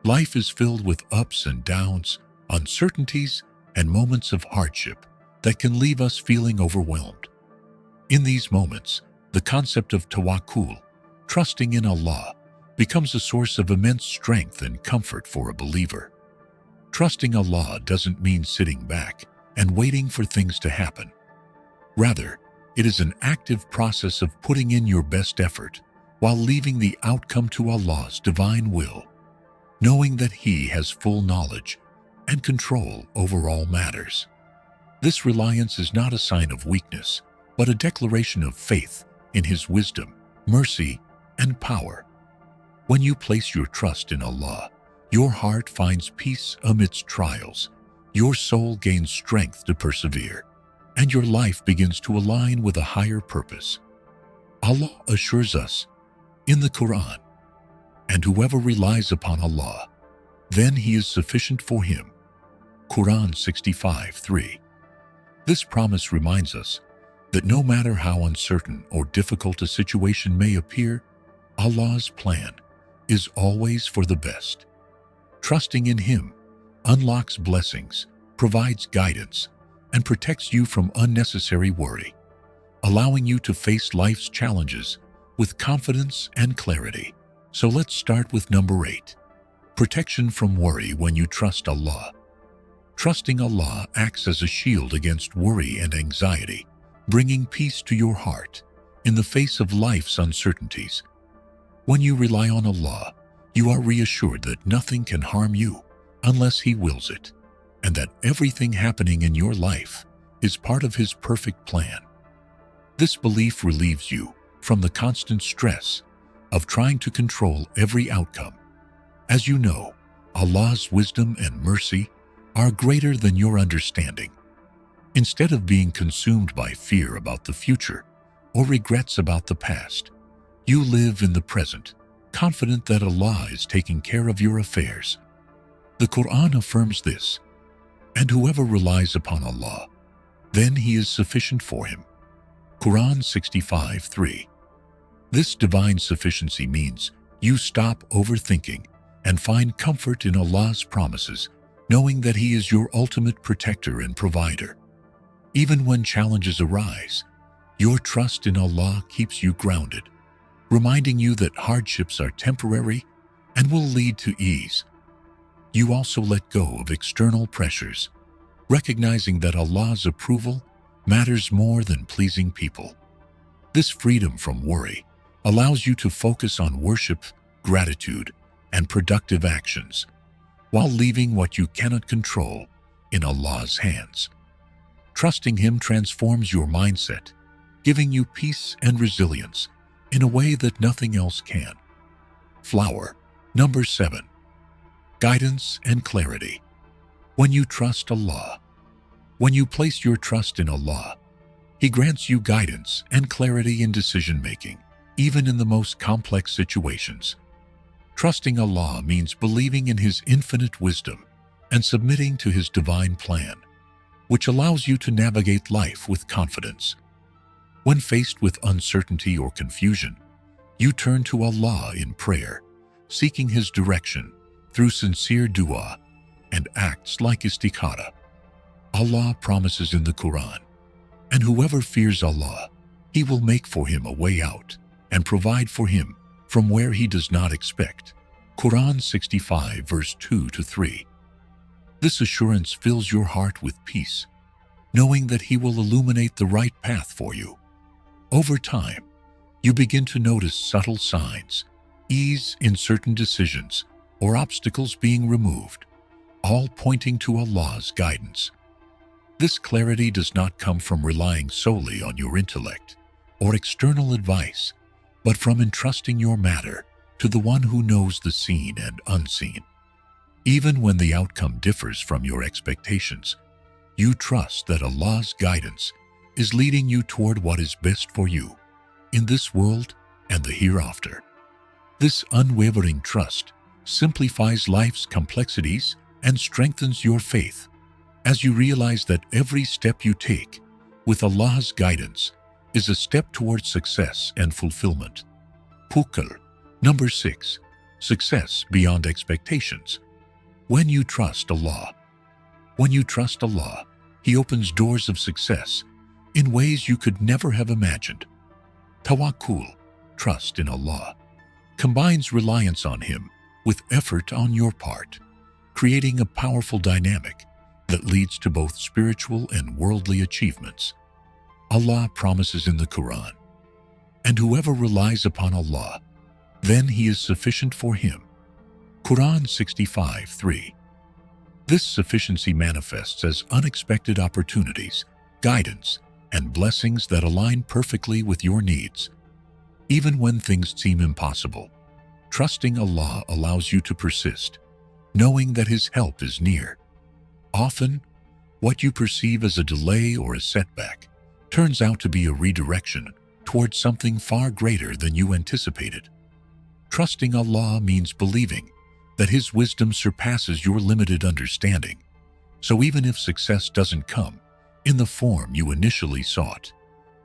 Life is filled with ups and downs, uncertainties, and moments of hardship that can leave us feeling overwhelmed. In these moments, the concept of tawakkul, trusting in Allah, becomes a source of immense strength and comfort for a believer. Trusting Allah doesn't mean sitting back and waiting for things to happen. Rather, it is an active process of putting in your best effort while leaving the outcome to Allah's divine will, knowing that He has full knowledge and control over all matters. This reliance is not a sign of weakness, but a declaration of faith in His wisdom, mercy, and power. When you place your trust in Allah, your heart finds peace amidst trials, your soul gains strength to persevere, and your life begins to align with a higher purpose. Allah assures us in the Quran, "And whoever relies upon Allah, then He is sufficient for him." Quran 65:3. This promise reminds us that no matter how uncertain or difficult a situation may appear, Allah's plan is always for the best. Trusting in Him unlocks blessings, provides guidance, and protects you from unnecessary worry, allowing you to face life's challenges with confidence and clarity. So let's start with number 8. Protection from worry when you trust Allah. Trusting Allah acts as a shield against worry and anxiety, bringing peace to your heart in the face of life's uncertainties. When you rely on Allah, you are reassured that nothing can harm you unless He wills it, and that everything happening in your life is part of His perfect plan. This belief relieves you from the constant stress of trying to control every outcome. As you know, Allah's wisdom and mercy are greater than your understanding. Instead of being consumed by fear about the future or regrets about the past, you live in the present, confident that Allah is taking care of your affairs. The Quran affirms this, "And whoever relies upon Allah, then He is sufficient for him." Quran 65:3. This divine sufficiency means you stop overthinking and find comfort in Allah's promises, knowing that He is your ultimate protector and provider. Even when challenges arise, your trust in Allah keeps you grounded, reminding you that hardships are temporary and will lead to ease. You also let go of external pressures, recognizing that Allah's approval matters more than pleasing people. This freedom from worry allows you to focus on worship, gratitude, and productive actions, while leaving what you cannot control in Allah's hands. Trusting Him transforms your mindset, giving you peace and resilience in a way that nothing else can. Flower. Number 7. Guidance and clarity. When you trust Allah. When you place your trust in Allah, He grants you guidance and clarity in decision-making, even in the most complex situations. Trusting Allah means believing in His infinite wisdom and submitting to His divine plan, which allows you to navigate life with confidence. When faced with uncertainty or confusion, you turn to Allah in prayer, seeking His direction through sincere dua and acts like istikhara. Allah promises in the Quran, "And whoever fears Allah, He will make for him a way out and provide for him from where he does not expect." Quran 65 verse 2-3. This assurance fills your heart with peace, knowing that He will illuminate the right path for you. Over time, you begin to notice subtle signs, ease in certain decisions, or obstacles being removed, all pointing to Allah's guidance. This clarity does not come from relying solely on your intellect or external advice, but from entrusting your matter to the One who knows the seen and unseen. Even when the outcome differs from your expectations, you trust that Allah's guidance is leading you toward what is best for you in this world and the hereafter. This unwavering trust simplifies life's complexities and strengthens your faith, as you realize that every step you take with Allah's guidance is a step towards success and fulfillment. Pukal. Number 6. success beyond expectations. When you trust Allah, He opens doors of success in ways you could never have imagined. Tawakkul, trust in Allah, combines reliance on Him with effort on your part, creating a powerful dynamic that leads to both spiritual and worldly achievements. Allah promises in the Quran, "And whoever relies upon Allah, then He is sufficient for him." Quran 65:3. This sufficiency manifests as unexpected opportunities, guidance, and blessings that align perfectly with your needs. Even when things seem impossible, trusting Allah allows you to persist, knowing that His help is near. Often, what you perceive as a delay or a setback turns out to be a redirection towards something far greater than you anticipated. Trusting Allah means believing that His wisdom surpasses your limited understanding. So even if success doesn't come in the form you initially sought,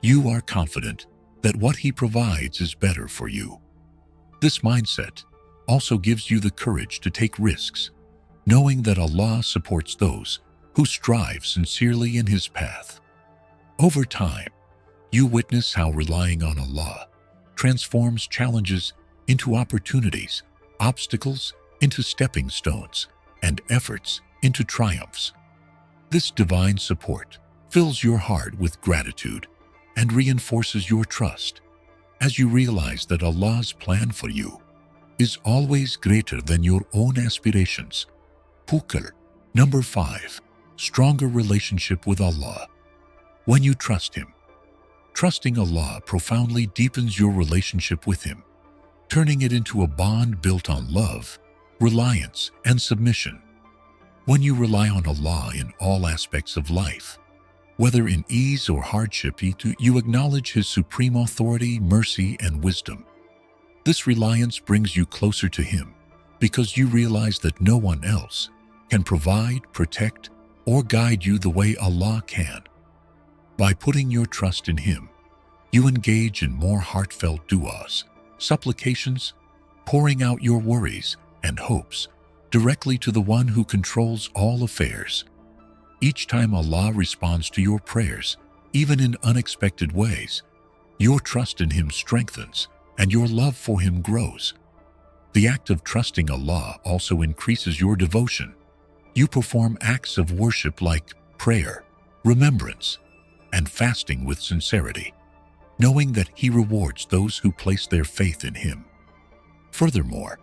you are confident that what He provides is better for you. This mindset also gives you the courage to take risks, knowing that Allah supports those who strive sincerely in His path. Over time, you witness how relying on Allah transforms challenges into opportunities, obstacles into stepping stones, and efforts into triumphs. This divine support fills your heart with gratitude and reinforces your trust as you realize that Allah's plan for you is always greater than your own aspirations. Pukar. Number 5. Stronger relationship with Allah. When you trust Him, trusting Allah profoundly deepens your relationship with Him, turning it into a bond built on love, reliance, and submission. When you rely on Allah in all aspects of life, whether in ease or hardship, you acknowledge His supreme authority, mercy, and wisdom. This reliance brings you closer to Him because you realize that no one else can provide, protect, or guide you the way Allah can. By putting your trust in Him, you engage in more heartfelt du'as, supplications, pouring out your worries and hopes directly to the One who controls all affairs. Each time Allah responds to your prayers, even in unexpected ways, your trust in Him strengthens and your love for Him grows. The act of trusting Allah also increases your devotion. You perform acts of worship like prayer, remembrance, and fasting with sincerity, knowing that He rewards those who place their faith in Him. Furthermore,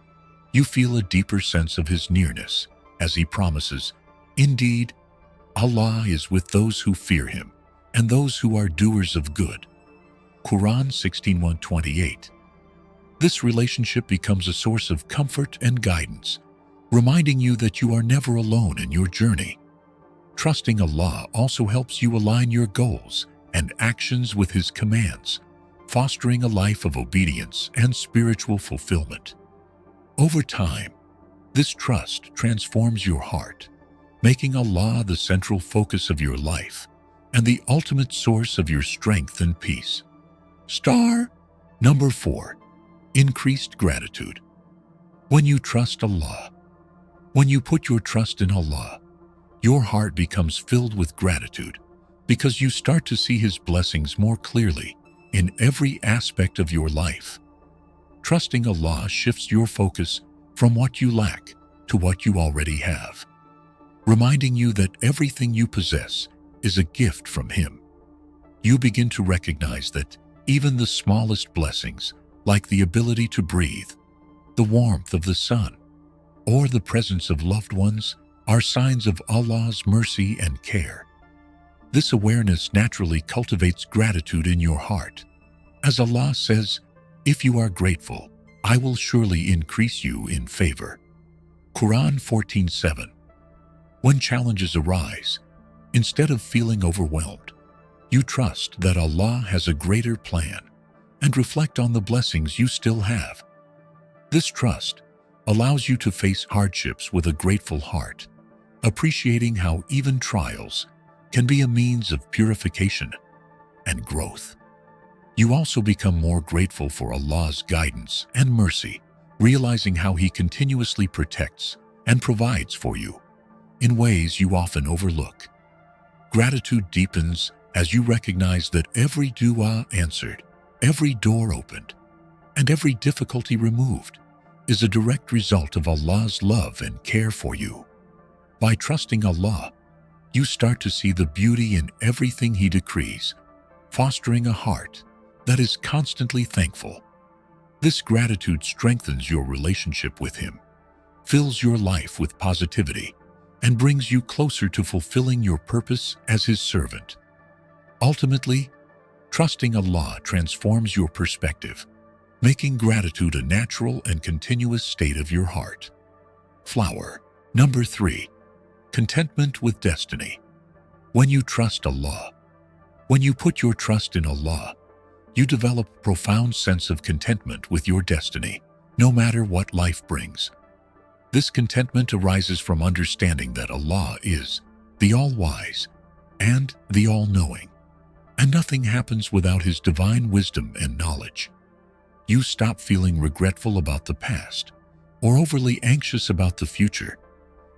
you feel a deeper sense of His nearness as He promises, "Indeed, Allah is with those who fear Him and those who are doers of good." Quran 16:128. This relationship becomes a source of comfort and guidance, reminding you that you are never alone in your journey. Trusting Allah also helps you align your goals and actions with His commands, fostering a life of obedience and spiritual fulfillment. Over time, this trust transforms your heart, making Allah the central focus of your life and the ultimate source of your strength and peace. Number 4. Increased gratitude. When you trust Allah, when you put your trust in Allah, your heart becomes filled with gratitude because you start to see His blessings more clearly in every aspect of your life. Trusting Allah shifts your focus from what you lack to what you already have, reminding you that everything you possess is a gift from Him. You begin to recognize that even the smallest blessings, like the ability to breathe, the warmth of the sun, or the presence of loved ones, are signs of Allah's mercy and care. This awareness naturally cultivates gratitude in your heart. As Allah says, "If you are grateful, I will surely increase you in favor." Quran 14:7. When challenges arise, instead of feeling overwhelmed, you trust that Allah has a greater plan and reflect on the blessings you still have. This trust allows you to face hardships with a grateful heart, appreciating how even trials can be a means of purification and growth. You also become more grateful for Allah's guidance and mercy, realizing how He continuously protects and provides for you in ways you often overlook. Gratitude deepens as you recognize that every dua answered, every door opened, and every difficulty removed is a direct result of Allah's love and care for you. By trusting Allah, you start to see the beauty in everything He decrees, fostering a heart that is constantly thankful. This gratitude strengthens your relationship with Him, fills your life with positivity, and brings you closer to fulfilling your purpose as His servant. Ultimately, trusting Allah transforms your perspective, making gratitude a natural and continuous state of your heart. Flower. Number 3. Contentment with destiny. When you trust Allah, when you put your trust in Allah, you develop a profound sense of contentment with your destiny, no matter what life brings. This contentment arises from understanding that Allah is the All-Wise and the All-Knowing, and nothing happens without His divine wisdom and knowledge. You stop feeling regretful about the past or overly anxious about the future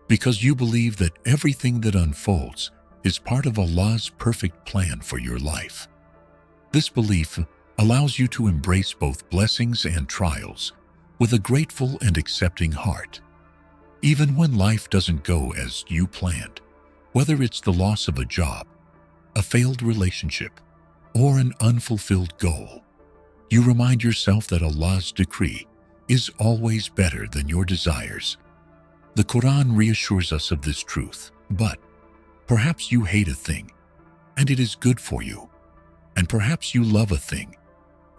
because you believe that everything that unfolds is part of Allah's perfect plan for your life. This belief allows you to embrace both blessings and trials with a grateful and accepting heart. Even when life doesn't go as you planned, whether it's the loss of a job, a failed relationship, or an unfulfilled goal, you remind yourself that Allah's decree is always better than your desires. The Quran reassures us of this truth, but perhaps you hate a thing, and it is good for you, and perhaps you love a thing,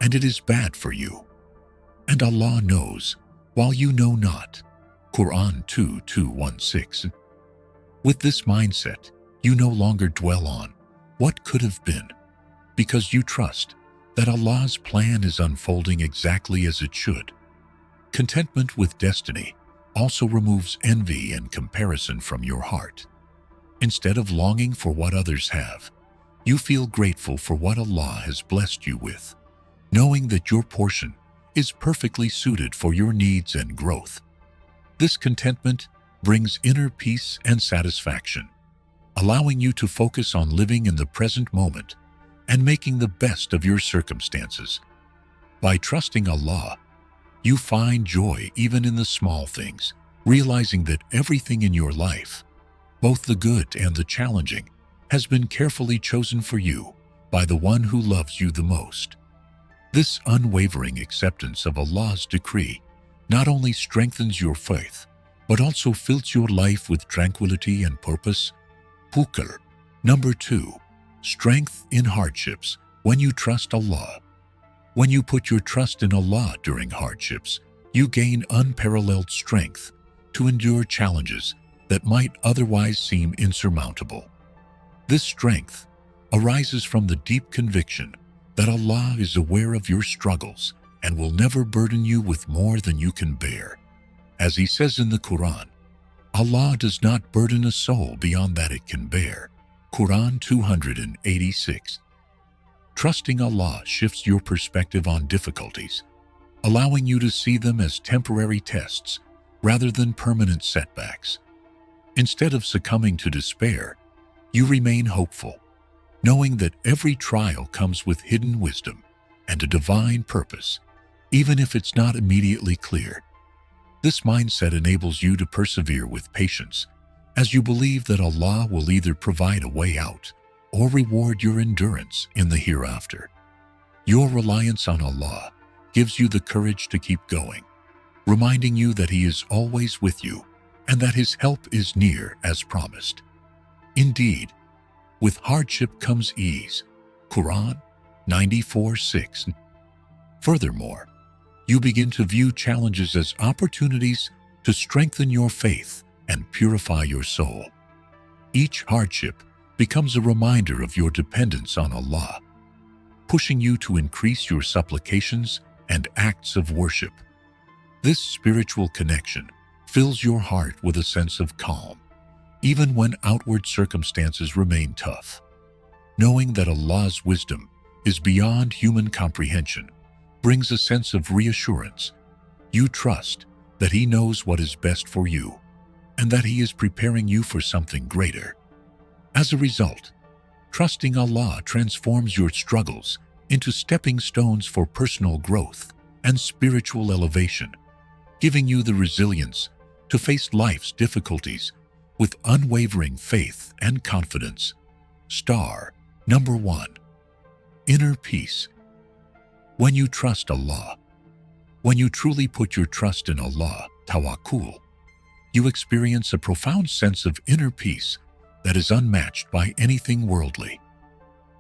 and it is bad for you. And Allah knows, while you know not. Quran 2:216. With this mindset, you no longer dwell on what could have been, because you trust that Allah's plan is unfolding exactly as it should. Contentment with destiny also removes envy and comparison from your heart. Instead of longing for what others have, you feel grateful for what Allah has blessed you with, knowing that your portion is perfectly suited for your needs and growth. This contentment brings inner peace and satisfaction, allowing you to focus on living in the present moment and making the best of your circumstances. By trusting Allah, you find joy even in the small things, realizing that everything in your life, both the good and the challenging, has been carefully chosen for you by the one who loves you the most. This unwavering acceptance of Allah's decree not only strengthens your faith, but also fills your life with tranquility and purpose. Pukar. Number 2. Strength in hardships. When you trust Allah. When you put your trust in Allah during hardships, you gain unparalleled strength to endure challenges that might otherwise seem insurmountable. This strength arises from the deep conviction that Allah is aware of your struggles and will never burden you with more than you can bear. As He says in the Quran, Allah does not burden a soul beyond that it can bear. Quran 286. Trusting Allah shifts your perspective on difficulties, allowing you to see them as temporary tests rather than permanent setbacks. Instead of succumbing to despair, you remain hopeful, knowing that every trial comes with hidden wisdom and a divine purpose, even if it's not immediately clear. This mindset enables you to persevere with patience, as you believe that Allah will either provide a way out or reward your endurance in the hereafter. Your reliance on Allah gives you the courage to keep going, reminding you that He is always with you and that His help is near as promised. Indeed, with hardship comes ease. Quran 94:6. Furthermore, you begin to view challenges as opportunities to strengthen your faith and purify your soul. Each hardship becomes a reminder of your dependence on Allah, pushing you to increase your supplications and acts of worship. This spiritual connection fills your heart with a sense of calm, even when outward circumstances remain tough. Knowing that Allah's wisdom is beyond human comprehension brings a sense of reassurance. You trust that He knows what is best for you and that He is preparing you for something greater. As a result, trusting Allah transforms your struggles into stepping stones for personal growth and spiritual elevation, giving you the resilience to face life's difficulties with unwavering faith and confidence. Star number 1. Inner peace. When you trust Allah, when you truly put your trust in Allah, tawakkul, you experience a profound sense of inner peace that is unmatched by anything worldly.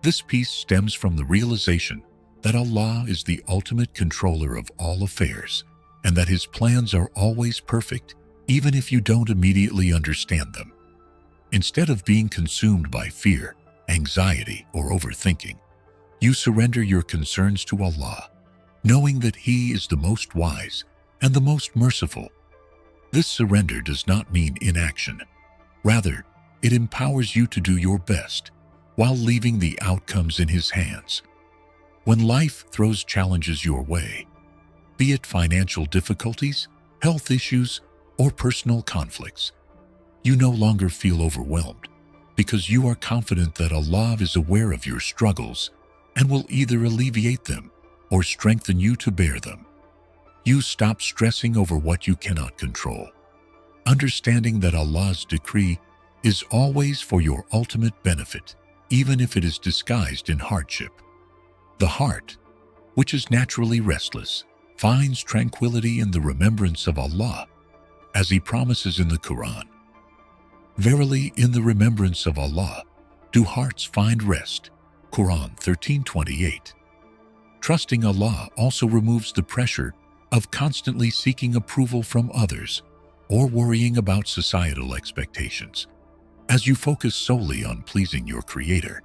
This peace stems from the realization that Allah is the ultimate controller of all affairs and that His plans are always perfect, even if you don't immediately understand them. Instead of being consumed by fear, anxiety, or overthinking, you surrender your concerns to Allah, knowing that He is the most wise and the most merciful. This surrender does not mean inaction. Rather, it empowers you to do your best while leaving the outcomes in His hands. When life throws challenges your way, be it financial difficulties, health issues, or personal conflicts, you no longer feel overwhelmed because you are confident that Allah is aware of your struggles and will either alleviate them or strengthen you to bear them. You stop stressing over what you cannot control, understanding that Allah's decree is always for your ultimate benefit, even if it is disguised in hardship. The heart, which is naturally restless, finds tranquility in the remembrance of Allah, as He promises in the Quran. Verily, in the remembrance of Allah do hearts find rest. Quran 13:28. Trusting Allah also removes the pressure of constantly seeking approval from others or worrying about societal expectations, as you focus solely on pleasing your Creator.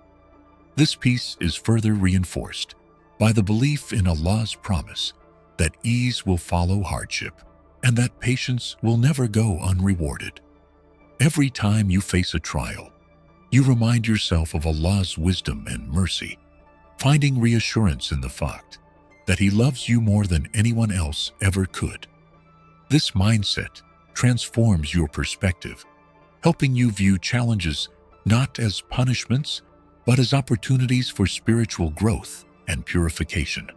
This peace is further reinforced by the belief in Allah's promise that ease will follow hardship and that patience will never go unrewarded. Every time you face a trial, you remind yourself of Allah's wisdom and mercy, finding reassurance in the fact that He loves you more than anyone else ever could. This mindset transforms your perspective, helping you view challenges not as punishments, but as opportunities for spiritual growth and purification.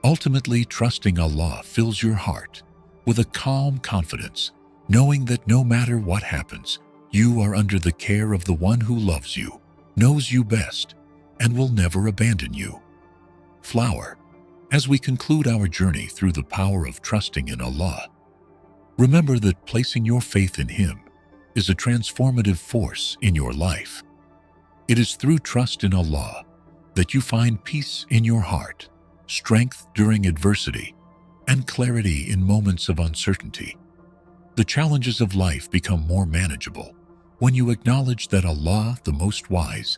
Ultimately, trusting Allah fills your heart with a calm confidence, knowing that no matter what happens, you are under the care of the One who loves you, knows you best, and will never abandon you. Flower. As we conclude our journey through the power of trusting in Allah, remember that placing your faith in Him is a transformative force in your life. It is through trust in Allah that you find peace in your heart, strength during adversity, and clarity in moments of uncertainty. The challenges of life become more manageable when you acknowledge that Allah, the Most Wise,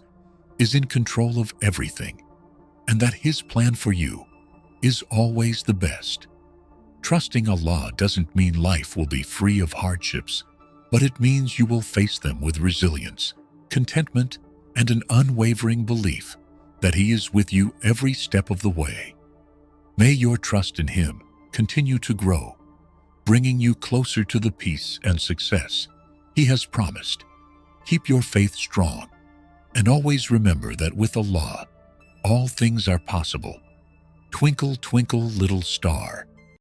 is in control of everything and that His plan for you is always the best. Trusting Allah doesn't mean life will be free of hardships, but it means you will face them with resilience, contentment, and an unwavering belief that He is with you every step of the way. May your trust in Him continue to grow, bringing you closer to the peace and success He has promised. Keep your faith strong, and always remember that with Allah, all things are possible. Twinkle, twinkle, little star,